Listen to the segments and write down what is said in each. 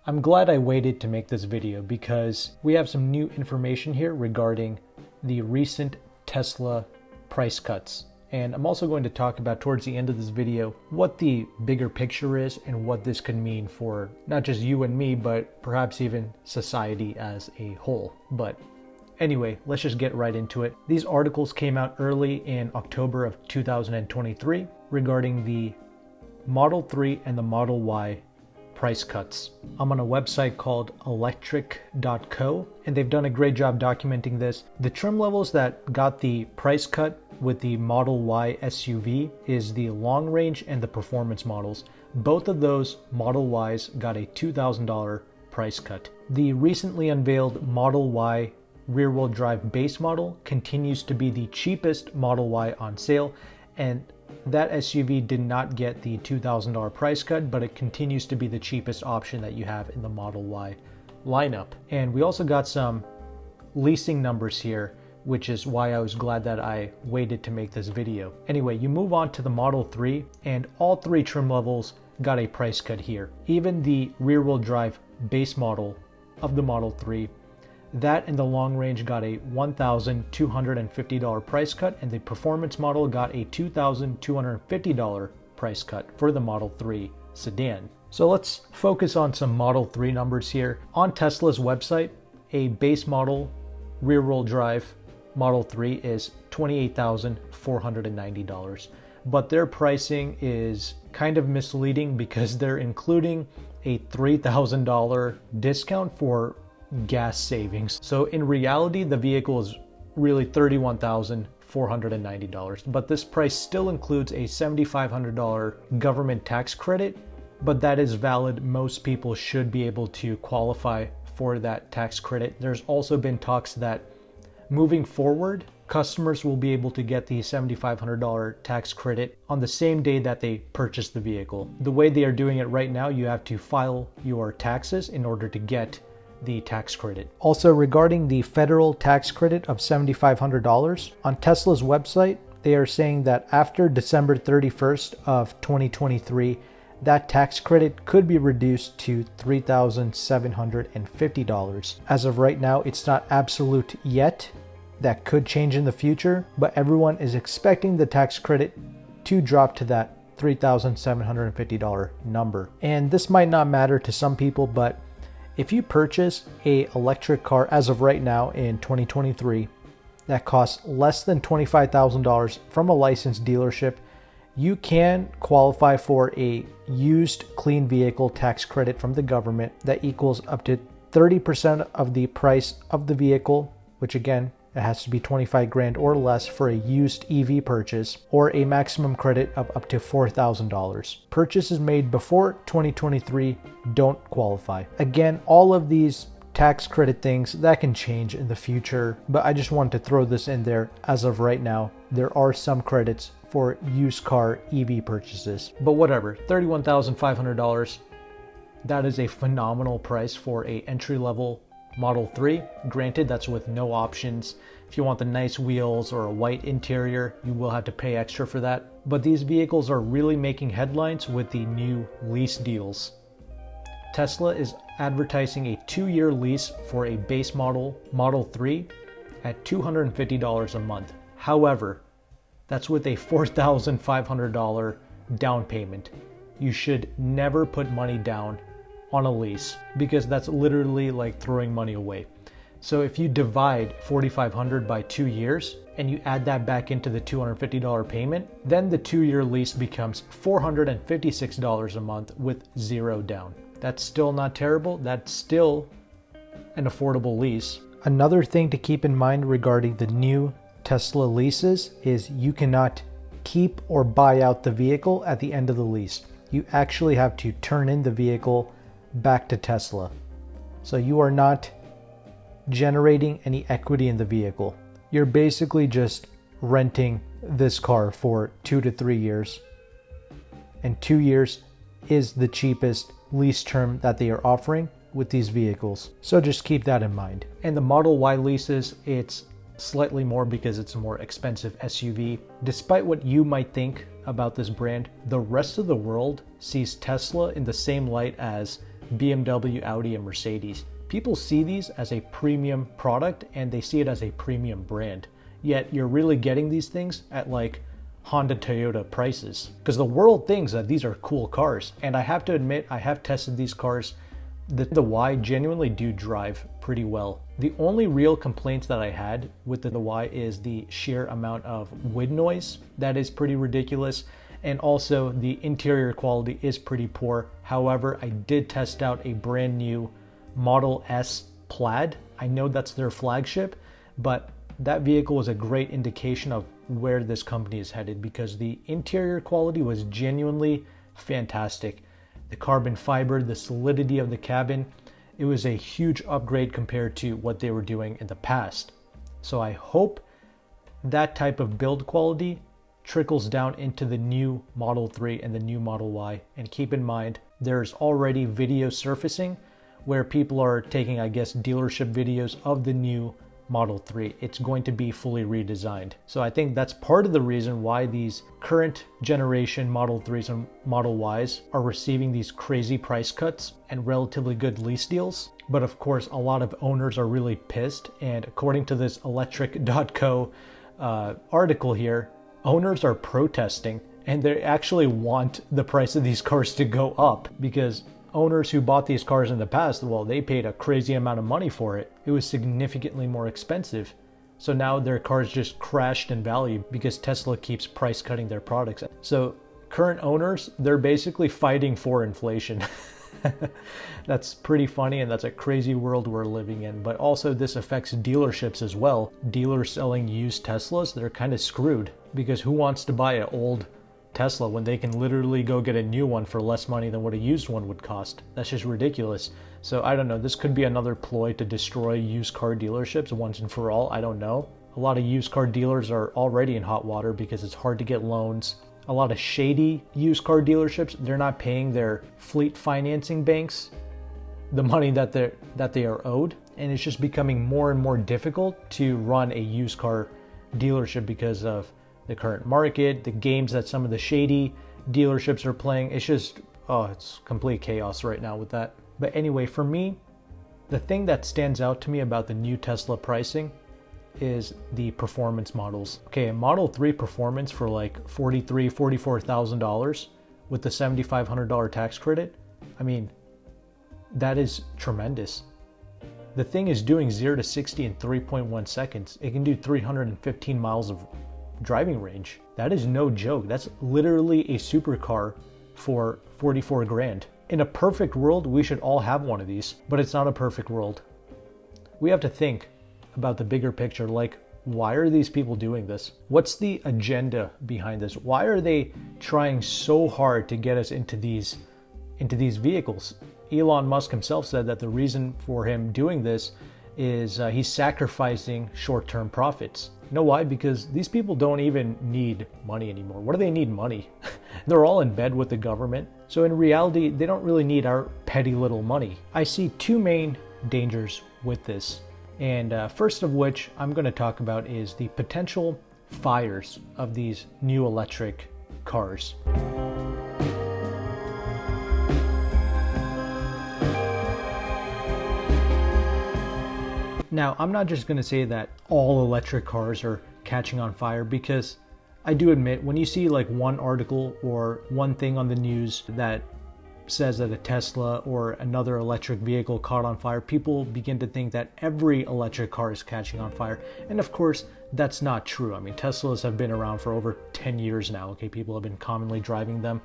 I'm glad I waited to make this video because we have some new information here regarding the recent Tesla price cuts. And I'm also going to talk about towards the end of this video what the bigger picture is and what this could mean for not just you and me, but perhaps even society as a whole. But anyway, let's just get right into it. These articles came out early in October of 2023 regarding the Model 3 and the Model Y price cuts. I'm on a website called electric.co and they've done a great job documenting this. The trim levels that got the price cut with the Model Y SUV is the long range and the performance models. Both of those Model Ys got a $2,000 price cut. The recently unveiled Model Y rear-wheel drive base model continues to be the cheapest Model Y on sale, and that SUV did not get the $2,000 price cut, but it continues to be the cheapest option that you have in the Model Y lineup. And we also got some leasing numbers here, which is why I was glad that I waited to make this video. Anyway, you move on to the Model 3 and all three trim levels got a price cut here. Even the rear-wheel drive base model of the Model 3, that and the long range got a $1,250 price cut, and the performance model got a $2,250 price cut for the Model 3 sedan. So let's focus on some Model 3 numbers here. On Tesla's website, a base model rear-wheel drive Model 3 is $28,490, but their pricing is kind of misleading because they're including a $3,000 discount for gas savings. So in reality, the vehicle is really $31,490, but this price still includes a $7,500 government tax credit, but that is valid. Most people should be able to qualify for that tax credit. There's also been talks that moving forward, customers will be able to get the $7,500 tax credit on the same day that they purchase the vehicle. The way they are doing it right now, you have to file your taxes in order to get the tax credit. Also, regarding the federal tax credit of $7,500, on Tesla's website, they are saying that after December 31st of 2023, that tax credit could be reduced to $3,750. As of right now, it's not absolute yet. That could change in the future, but everyone is expecting the tax credit to drop to that $3,750 number. And this might not matter to some people, but if you purchase an electric car as of right now in 2023 that costs less than $25,000 from a licensed dealership, you can qualify for a used clean vehicle tax credit from the government that equals up to 30% of the price of the vehicle, which again, it has to be 25 grand or less for a used EV purchase, or a maximum credit of up to $4,000. Purchases made before 2023 don't qualify. Again, all of these tax credit things that can change in the future, but I just wanted to throw this in there. As of right now, there are some credits for used car EV purchases. But whatever, $31,500, that is a phenomenal price for a entry-level Model 3. Granted, that's with no options. If you want the nice wheels or a white interior, you will have to pay extra for that. But these vehicles are really making headlines with the new lease deals. Tesla is advertising a 2-year lease for a base model Model 3 at $250 a month. However, that's with a $4,500 down payment. You should never put money down on a lease because that's literally like throwing money away. So if you divide $4,500 by 2 years and you add that back into the $250 payment, then the 2-year lease becomes $456 a month with zero down. That's still not terrible. That's still an affordable lease. Another thing to keep in mind regarding the new Tesla leases is you cannot keep or buy out the vehicle at the end of the lease. You actually have to turn in the vehicle back to Tesla. So you are not generating any equity in the vehicle. You're basically just renting this car for 2 to 3 years. And 2 years is the cheapest lease term that they are offering with these vehicles. So just keep that in mind. And the Model Y leases, it's slightly more because it's a more expensive SUV. Despite what you might think about this brand, the rest of the world sees Tesla in the same light as BMW, Audi, and Mercedes. People see these as a premium product and they see it as a premium brand. Yet you're really getting these things at like Honda, Toyota prices. Because the world thinks that these are cool cars. And I have to admit, I have tested these cars. The Y genuinely do drive pretty well. The only real complaints that I had with the Y is the sheer amount of wind noise. That is pretty ridiculous. And also the interior quality is pretty poor. However, I did test out a brand new Model S Plaid. I know that's their flagship, but that vehicle was a great indication of where this company is headed because the interior quality was genuinely fantastic. The carbon fiber, the solidity of the cabin, it was a huge upgrade compared to what they were doing in the past. So I hope that type of build quality trickles down into the new Model 3 and the new Model Y. And keep in mind, there's already video surfacing where people are taking, I guess, dealership videos of the new Model 3. It's going to be fully redesigned. So I think that's part of the reason why these current generation Model 3s and Model Ys are receiving these crazy price cuts and relatively good lease deals. But of course, a lot of owners are really pissed. And according to this electric.co article here, owners are protesting and they actually want the price of these cars to go up because owners who bought these cars in the past, well, they paid a crazy amount of money for it. It was significantly more expensive. So now their cars just crashed in value because Tesla keeps price cutting their products. So current owners, they're basically fighting for inflation. That's pretty funny, and that's a crazy world we're living in. But also this affects dealerships as well. Dealers selling used Teslas, they're kind of screwed because who wants to buy an old Tesla when they can literally go get a new one for less money than what a used one would cost? That's just ridiculous. So I don't know, this could be another ploy to destroy used car dealerships once and for all. I don't know. A lot of used car dealers are already in hot water because it's hard to get loans. A lot of shady used car dealerships, they're not paying their fleet financing banks the money that they are owed, and it's just becoming more and more difficult to run a used car dealership because of the current market, the games that some of the shady dealerships are playing. It's just, it's complete chaos right now with that. But anyway, for me, the thing that stands out to me about the new Tesla pricing is the performance models. Okay, a Model 3 performance for like $43,000, $44,000 with the $7,500 tax credit. I mean, that is tremendous. The thing is doing 0 to 60 in 3.1 seconds. It can do 315 miles of driving range. That is no joke. That's literally a supercar for 44 grand. In a perfect world, we should all have one of these, but it's not a perfect world. We have to think about the bigger picture, like, why are these people doing this? What's the agenda behind this? Why are they trying so hard to get us into these vehicles? Elon Musk himself said that the reason for him doing this is he's sacrificing short-term profits. You know why? Because these people don't even need money anymore. What do they need money? They're all in bed with the government. So in reality, they don't really need our petty little money. I see two main dangers with this. And first of which I'm going to talk about is the potential fires of these new electric cars. Now, I'm not just going to say that all electric cars are catching on fire, because I do admit when you see like one article or one thing on the news that says that a Tesla or another electric vehicle caught on fire, people begin to think that every electric car is catching on fire. And of course, that's not true. I mean, Teslas have been around for over 10 years now. Okay, people have been commonly driving them.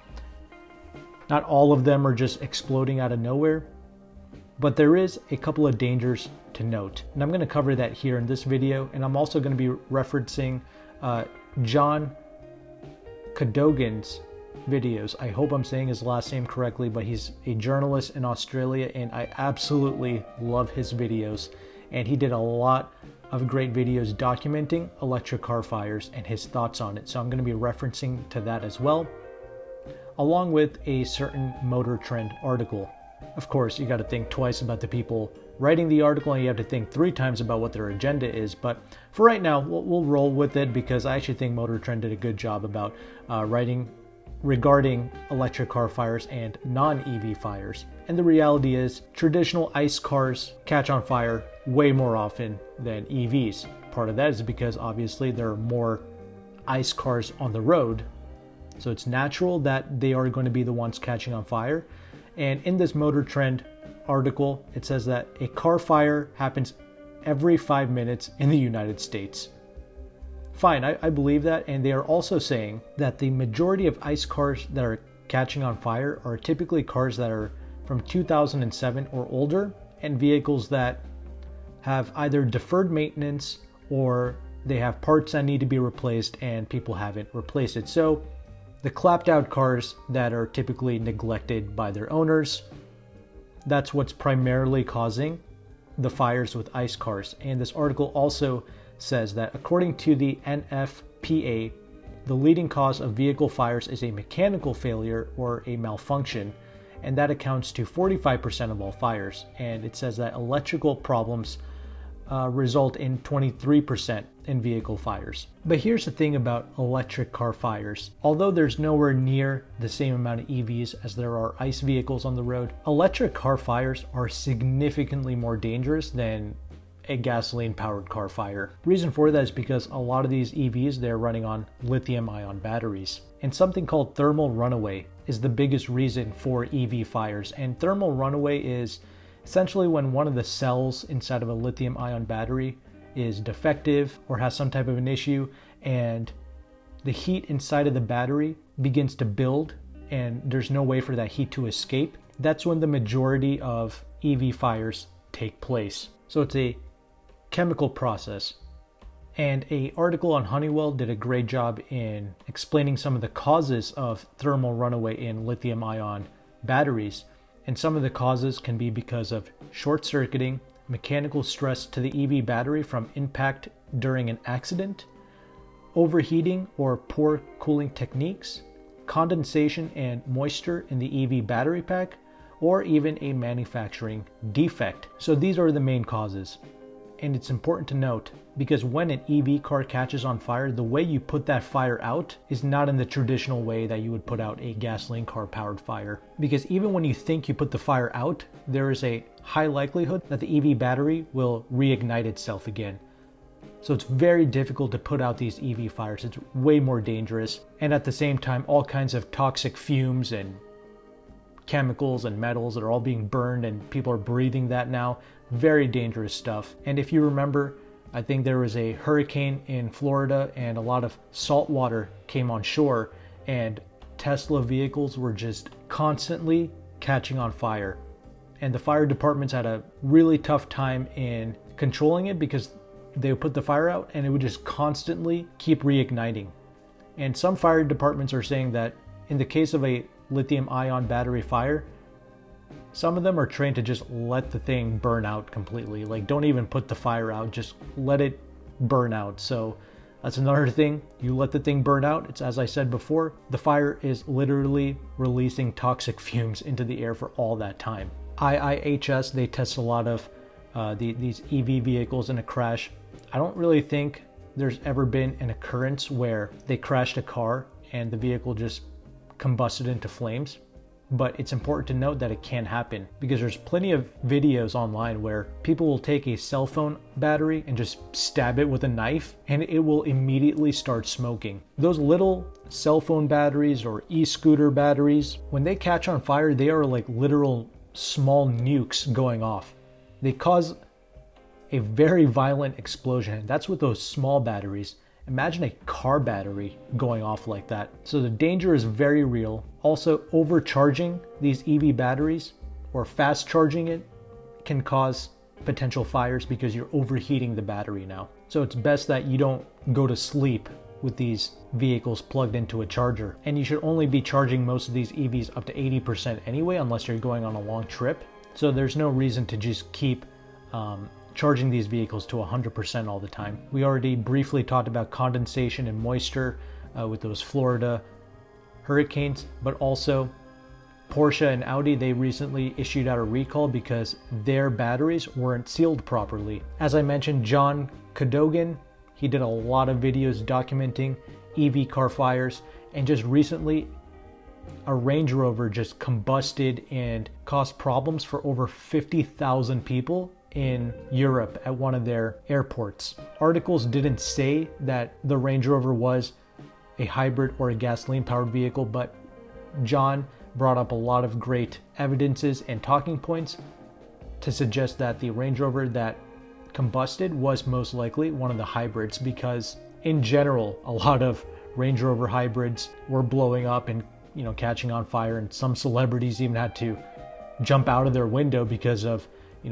Not all of them are just exploding out of nowhere, but there is a couple of dangers to note. And I'm going to cover that here in this video. And I'm also going to be referencing John Cadogan's videos. I hope I'm saying his last name correctly, but he's a journalist in Australia and I absolutely love his videos. And he did a lot of great videos documenting electric car fires and his thoughts on it. So I'm going to be referencing to that as well, along with a certain Motor Trend article. Of course, you got to think twice about the people writing the article, and you have to think 3 times about what their agenda is. But for right now, we'll roll with it, because I actually think Motor Trend did a good job about writing regarding electric car fires and non-EV fires. And the reality is traditional ICE cars catch on fire way more often than EVs. Part of that is because obviously there are more ICE cars on the road, so it's natural that they are going to be the ones catching on fire. And in this Motor Trend article, it says that a car fire happens every 5 minutes in the United States. Fine, I believe that, and they are also saying that the majority of ICE cars that are catching on fire are typically cars that are from 2007 or older, and vehicles that have either deferred maintenance or they have parts that need to be replaced and people haven't replaced it. So the clapped out cars that are typically neglected by their owners, that's what's primarily causing the fires with ICE cars. And this article also says that according to the NFPA, the leading cause of vehicle fires is a mechanical failure or a malfunction, and that accounts to 45% of all fires. And it says that electrical problems result in 23% in vehicle fires. But here's the thing about electric car fires. Although there's nowhere near the same amount of EVs as there are ICE vehicles on the road, electric car fires are significantly more dangerous than a gasoline powered car fire. Reason for that is because a lot of these EVs, they're running on lithium ion batteries. And something called thermal runaway is the biggest reason for EV fires. And thermal runaway is essentially when one of the cells inside of a lithium ion battery is defective or has some type of an issue, and the heat inside of the battery begins to build and there's no way for that heat to escape. That's when the majority of EV fires take place. So it's a chemical process. And an article on Honeywell did a great job in explaining some of the causes of thermal runaway in lithium ion batteries. And some of the causes can be because of short circuiting, mechanical stress to the EV battery from impact during an accident, overheating or poor cooling techniques, condensation and moisture in the EV battery pack, or even a manufacturing defect. So these are the main causes. And it's important to note, because when an EV car catches on fire, the way you put that fire out is not in the traditional way that you would put out a gasoline car powered fire. Because even when you think you put the fire out, there is a high likelihood that the EV battery will reignite itself again. So it's very difficult to put out these EV fires. It's way more dangerous. And at the same time, all kinds of toxic fumes and chemicals and metals that are all being burned, and people are breathing that now. Very dangerous stuff. And if you remember, I think there was a hurricane in Florida and a lot of salt water came on shore, and Tesla vehicles were just constantly catching on fire. And the fire departments had a really tough time in controlling it because they would put the fire out and it would just constantly keep reigniting. And some fire departments are saying that in the case of a lithium ion battery fire, some of them are trained to just let the thing burn out completely. Like, don't even put the fire out, just let it burn out. So that's another thing. You let the thing burn out. It's, as I said before, the fire is literally releasing toxic fumes into the air for all that time. IIHS, they test a lot of these EV vehicles in a crash. I don't really think there's ever been an occurrence where they crashed a car and the vehicle just combusted into flames. But it's important to note that it can happen, because there's plenty of videos online where people will take a cell phone battery and just stab it with a knife and it will immediately start smoking. Those little cell phone batteries or e-scooter batteries, when they catch on fire, they are like literal small nukes going off. They cause a very violent explosion. That's with those small batteries. Imagine a car battery going off like that. So the danger is very real. Also, overcharging these EV batteries or fast charging it can cause potential fires because you're overheating the battery now. So it's best that you don't go to sleep with these vehicles plugged into a charger. And you should only be charging most of these EVs up to 80% anyway, unless you're going on a long trip. So there's no reason to just keep charging these vehicles to 100% all the time. We already briefly talked about condensation and moisture with those Florida hurricanes, but also Porsche and Audi, they recently issued out a recall because their batteries weren't sealed properly. As I mentioned, John Cadogan, he did a lot of videos documenting EV car fires, and just recently a Range Rover just combusted and caused problems for over 50,000 people in Europe at one of their airports. Articles didn't say that the Range Rover was a hybrid or a gasoline powered vehicle, but John brought up a lot of great evidences and talking points to suggest that the Range Rover that combusted was most likely one of the hybrids, because in general a lot of Range Rover hybrids were blowing up and catching on fire, and some celebrities even had to jump out of their window because of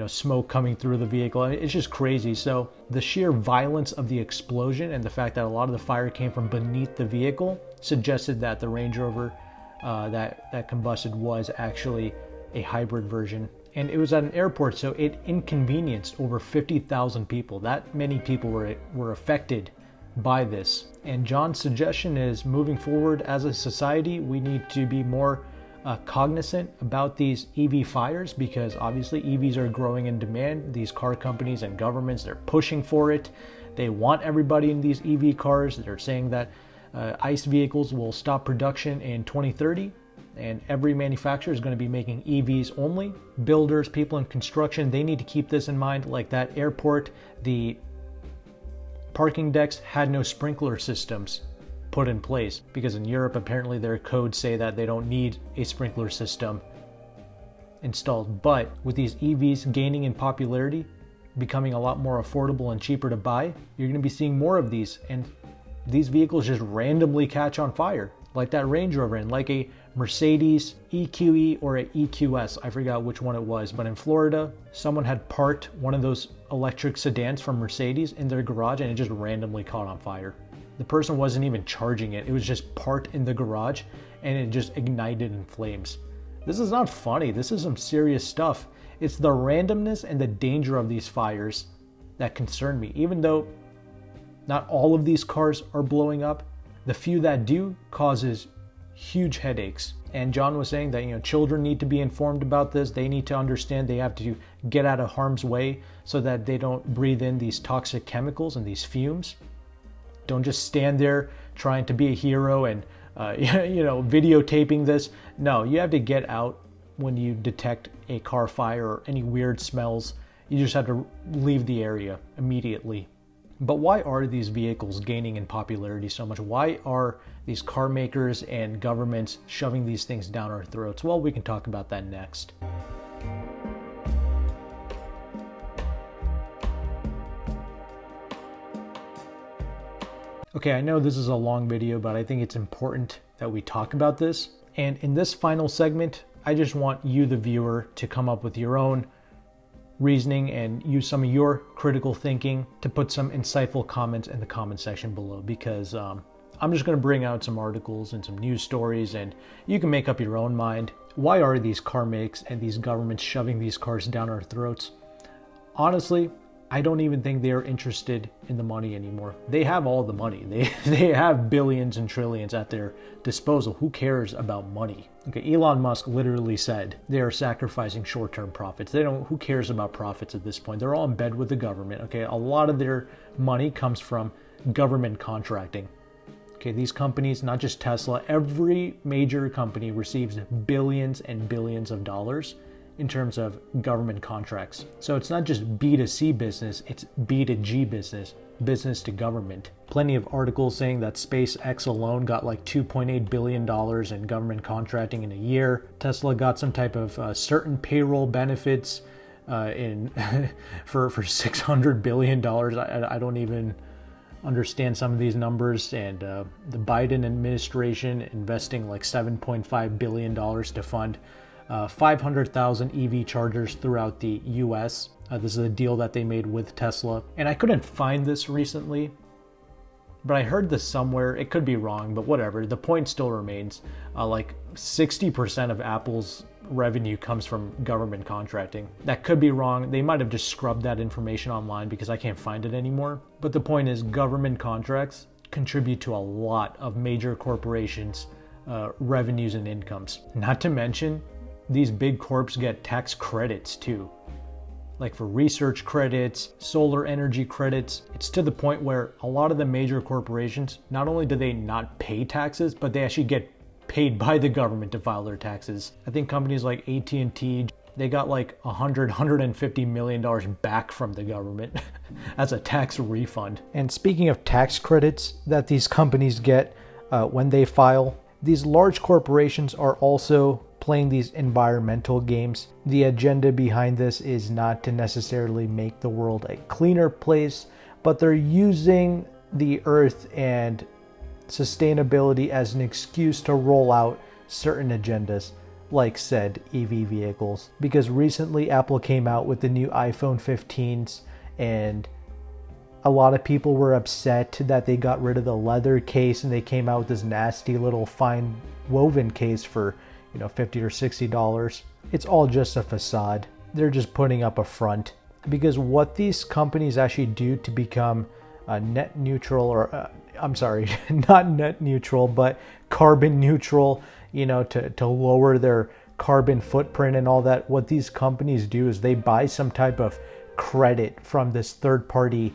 smoke coming through the vehicle. It's just crazy. So the sheer violence of the explosion and the fact that a lot of the fire came from beneath the vehicle suggested that the Range Rover that combusted was actually a hybrid version. And it was at an airport, so it inconvenienced over 50,000 people. That many people were affected by this. And John's suggestion is, moving forward as a society, we need to be more cognizant about these EV fires, because obviously EVs are growing in demand. These car companies and governments, they're pushing for it. They want everybody in these EV cars. They're saying that ICE vehicles will stop production in 2030, and every manufacturer is going to be making EVs only. Builders, people in construction, they need to keep this in mind. Like that airport, the parking decks had no sprinkler systems put in place, because in Europe apparently their codes say that they don't need a sprinkler system installed. But with these EVs gaining in popularity, becoming a lot more affordable and cheaper to buy, you're going to be seeing more of these, and these vehicles just randomly catch on fire, like that Range Rover and like a Mercedes EQE or a EQS. I forgot which one it was, but in Florida, someone had parked one of those electric sedans from Mercedes in their garage, and it just randomly caught on fire. The person wasn't even charging it. It was just parked in the garage, and it just ignited in flames. This is not funny. This is some serious stuff. It's the randomness and the danger of these fires that concern me. Even though not all of these cars are blowing up, the few that do causes huge headaches. And John was saying that children need to be informed about this. They need to understand they have to get out of harm's way so that they don't breathe in these toxic chemicals and these fumes. Don't just stand there trying to be a hero and videotaping this. No, you have to get out when you detect a car fire or any weird smells. You just have to leave the area immediately. But why are these vehicles gaining in popularity so much? Why are these car makers and governments shoving these things down our throats? Well, we can talk about that next. Okay, I know this is a long video, but I think it's important that we talk about this. And in this final segment, I just want you, the viewer, to come up with your own reasoning and use some of your critical thinking to put some insightful comments in the comment section below, because I'm just going to bring out some articles and some news stories, and you can make up your own mind. Why are these car makes and these governments shoving these cars down our throats? Honestly, I don't even think they are interested in the money anymore. They have all the money. They have billions and trillions at their disposal. Who cares about money? Okay, Elon Musk literally said they are sacrificing short-term profits. Who cares about profits at this point? They're all in bed with the government. Okay, a lot of their money comes from government contracting. Okay, these companies, not just Tesla, every major company receives billions and billions of dollars in terms of government contracts. So it's not just B2C business, it's B2G business, business to government. Plenty of articles saying that SpaceX alone got like $2.8 billion in government contracting in a year. Tesla got some type of certain payroll benefits for $600 billion. I don't even understand some of these numbers. And the Biden administration investing like $7.5 billion to fund 500,000 EV chargers throughout the US. This is a deal that they made with Tesla. And I couldn't find this recently, but I heard this somewhere. It could be wrong, but whatever. The point still remains. Like 60% of Apple's revenue comes from government contracting. That could be wrong. They might have just scrubbed that information online because I can't find it anymore. But the point is, government contracts contribute to a lot of major corporations' revenues and incomes. Not to mention, these big corps get tax credits too. Like for research credits, solar energy credits. It's to the point where a lot of the major corporations, not only do they not pay taxes, but they actually get paid by the government to file their taxes. I think companies like AT&T, they got like $150 million back from the government as a tax refund. And speaking of tax credits that these companies get when they file, these large corporations are also playing these environmental games. The agenda behind this is not to necessarily make the world a cleaner place, but they're using the earth and sustainability as an excuse to roll out certain agendas, like said EV vehicles. Because recently Apple came out with the new iPhone 15s, and a lot of people were upset that they got rid of the leather case and they came out with this nasty little fine woven case for $50 or $60. It's all just a facade. They're just putting up a front. Because what these companies actually do to become net neutral, or I'm sorry, not net neutral, but carbon neutral, to lower their carbon footprint and all that, what these companies do is they buy some type of credit from this third-party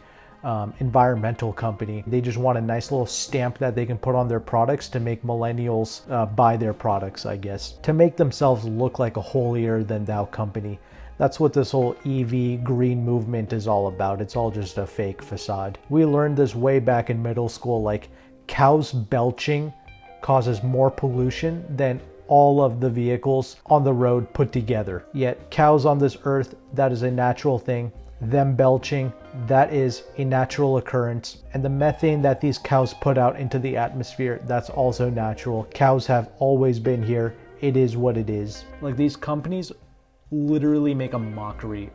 environmental company. They just want a nice little stamp that they can put on their products to make millennials buy their products, I guess, to make themselves look like a holier-than-thou company. That's what this whole EV green movement is all about. It's all just a fake facade. We learned this way back in middle school, like cows belching causes more pollution than all of the vehicles on the road put together. Yet cows on this earth, that is a natural thing. Them belching, that is a natural occurrence. And the methane that these cows put out into the atmosphere, that's also natural. Cows have always been here. It is what it is. Like, these companies literally make a mockery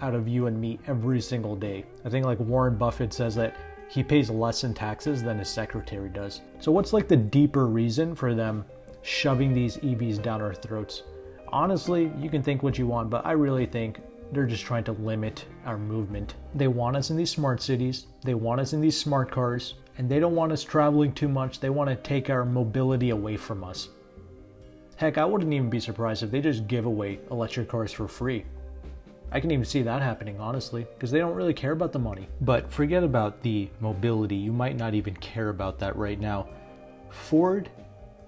out of you and me every single day. I think like Warren Buffett says that he pays less in taxes than his secretary does. So what's like the deeper reason for them shoving these EVs down our throats? Honestly, you can think what you want, but I really think they're just trying to limit our movement. They want us in these smart cities, they want us in these smart cars, and they don't want us traveling too much. They want to take our mobility away from us. Heck, I wouldn't even be surprised if they just give away electric cars for free. I can even see that happening, honestly, because they don't really care about the money. But forget about the mobility. You might not even care about that right now. Ford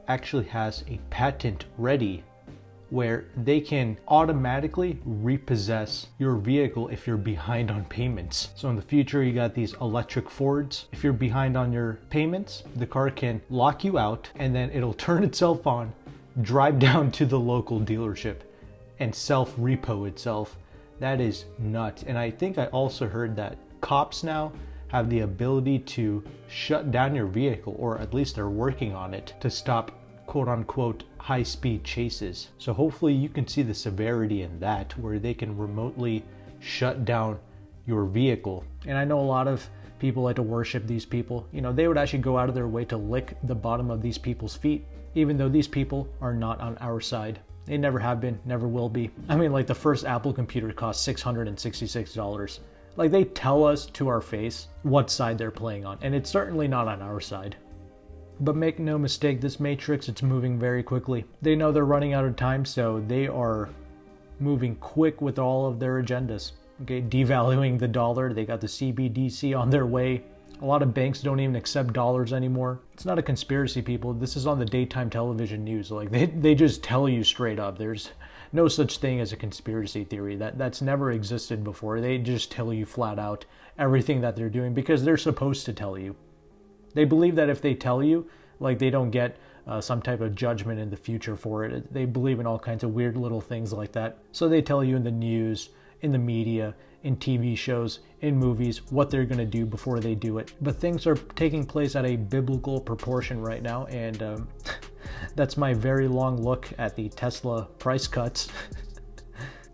actually has a patent ready where they can automatically repossess your vehicle if you're behind on payments. So in the future, you got these electric Fords. If you're behind on your payments, the car can lock you out and then it'll turn itself on, drive down to the local dealership and self-repo itself. That is nuts. And I think I also heard that cops now have the ability to shut down your vehicle, or at least they're working on it, to stop quote unquote high-speed chases. So hopefully you can see the severity in that, where they can remotely shut down your vehicle. And I know a lot of people like to worship these people. They would actually go out of their way to lick the bottom of these people's feet, even though these people are not on our side. They never have been, never will be. I mean, like, the first Apple computer cost $666. Like, they tell us to our face what side they're playing on, and it's certainly not on our side. But make no mistake, this matrix, it's moving very quickly. They know they're running out of time, so they are moving quick with all of their agendas. Okay, devaluing the dollar, they got the CBDC on their way. A lot of banks don't even accept dollars anymore. It's not a conspiracy, people. This is on the daytime television news. Like, they just tell you straight up. There's no such thing as a conspiracy theory. That's never existed before. They just tell you flat out everything that they're doing because they're supposed to tell you. They believe that if they tell you, like, they don't get some type of judgment in the future for it. They believe in all kinds of weird little things like that. So they tell you in the news, in the media, in TV shows, in movies, what they're going to do before they do it. But things are taking place at a biblical proportion right now, and that's my very long look at the Tesla price cuts.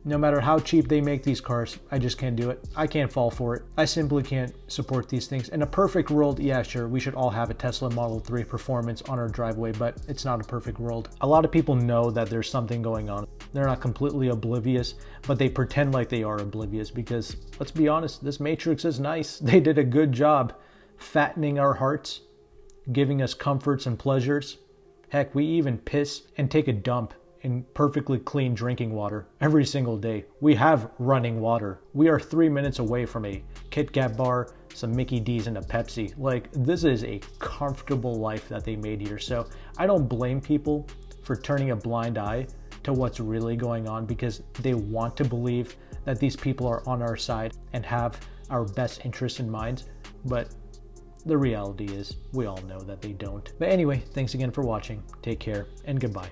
No matter how cheap they make these cars, I just can't do it. I can't fall for it. I simply can't support these things. In a perfect world, yeah, sure, we should all have a Tesla Model 3 Performance on our driveway, but it's not a perfect world. A lot of people know that there's something going on. They're not completely oblivious, but they pretend like they are oblivious because, let's be honest, this Matrix is nice. They did a good job fattening our hearts, giving us comforts and pleasures. Heck, we even piss and take a dump in perfectly clean drinking water every single day. We have running water. We are 3 minutes away from a Kit Kat bar, some Mickey D's and a Pepsi. Like, this is a comfortable life that they made here. So I don't blame people for turning a blind eye to what's really going on, because they want to believe that these people are on our side and have our best interests in mind. But the reality is, we all know that they don't. But anyway, thanks again for watching. Take care and goodbye.